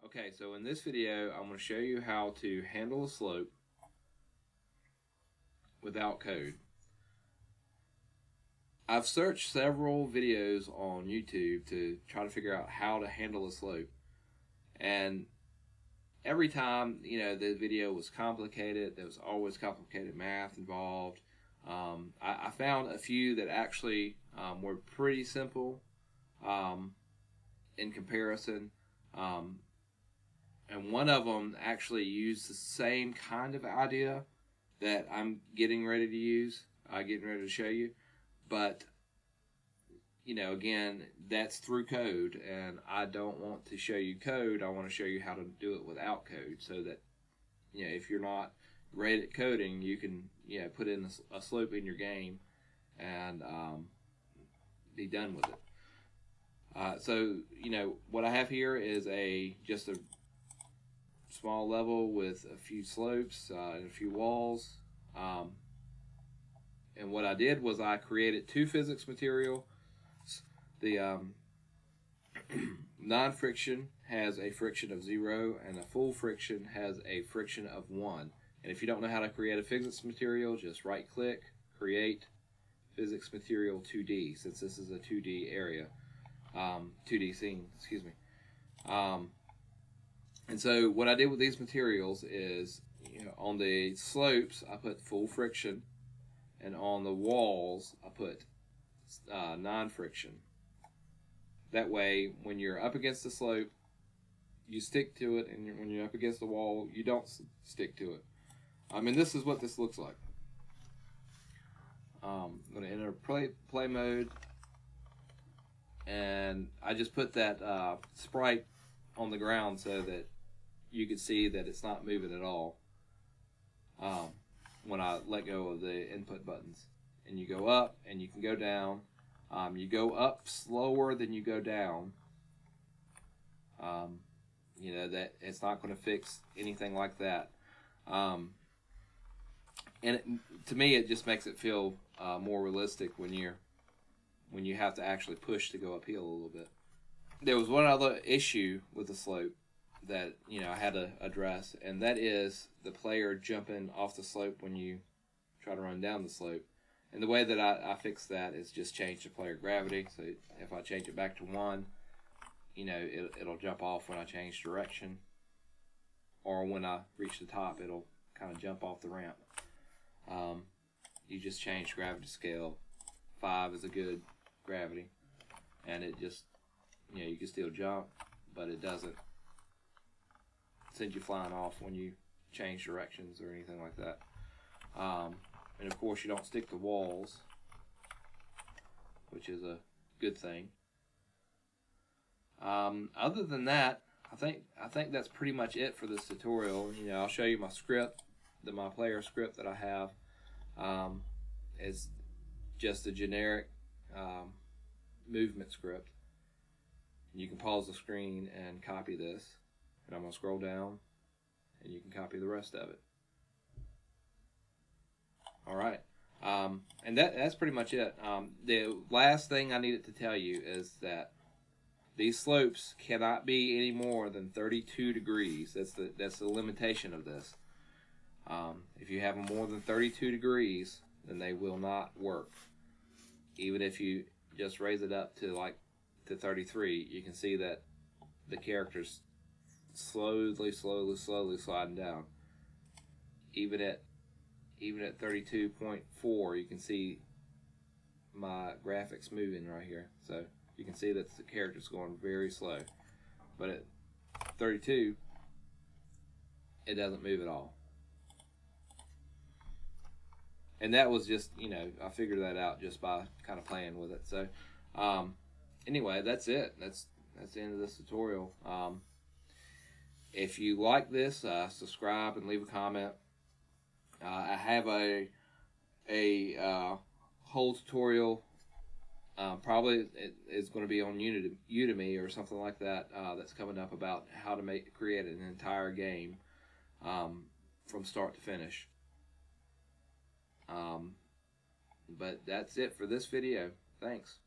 Okay, so in this video, I'm going to show you how to handle a slope without code. I've searched several videos on YouTube to try to figure out how to handle a slope. And every time, the video was complicated, there was always complicated math involved. I found a few that actually were pretty simple in comparison. And one of them actually used the same kind of idea that I'm getting ready to show you. But, again, that's through code, and I don't want to show you code. I want to show you how to do it without code so that, if you're not great at coding, you can, put in a slope in your game and be done with it. So, what I have here is just a small level with a few slopes and a few walls. And what I did was I created two physics materials. The non-friction has a friction of 0, and a full friction has a friction of 1. And if you don't know how to create a physics material, just right-click, create physics material 2D, since this is a 2D area, 2D scene, excuse me. And so what I did with these materials is, on the slopes, I put full friction, and on the walls, I put non-friction. That way, when you're up against the slope, you stick to it, and when you're up against the wall, you don't stick to it. This is what this looks like. I'm going to enter play mode, and I just put that sprite on the ground so that you can see that it's not moving at all when I let go of the input buttons. And you go up and you can go down. You go up slower than you go down. That it's not going to fix anything like that. To me, it just makes it feel more realistic when you have to actually push to go uphill a little bit. There was one other issue with the slope that I had to address, and that is the player jumping off the slope when you try to run down the slope. And the way that I fix that is just change the player gravity. So if I change it back to 1, it'll jump off when I change direction, or when I reach the top, it'll kind of jump off the ramp. You just change gravity scale. 5 is a good gravity, and it just you can still jump, but it doesn't send you flying off when you change directions or anything like that. And of course, you don't stick to walls, which is a good thing. Other than that, I think that's pretty much it for this tutorial. I'll show you my script, my player script that I have. Is just a generic movement script. You can pause the screen and copy this, and I'm going to scroll down, and you can copy the rest of it. Alright, and that's pretty much it. The last thing I needed to tell you is that these slopes cannot be any more than 32 degrees. That's the limitation of this. If you have them more than 32 degrees, then they will not work. Even if you just raise it up to 33, you can see that the character's slowly sliding down. Even at 32.4, you can see my graphics moving right here. So you can see that the character's going very slow. But at 32, it doesn't move at all. And that was just, I figured that out just by kind of playing with it. So, anyway, that's it. That's the end of this tutorial. If you like this, subscribe and leave a comment. I have a whole tutorial. Probably it is going to be on Udemy or something like that. That's coming up about how to create an entire game from start to finish. But that's it for this video. Thanks.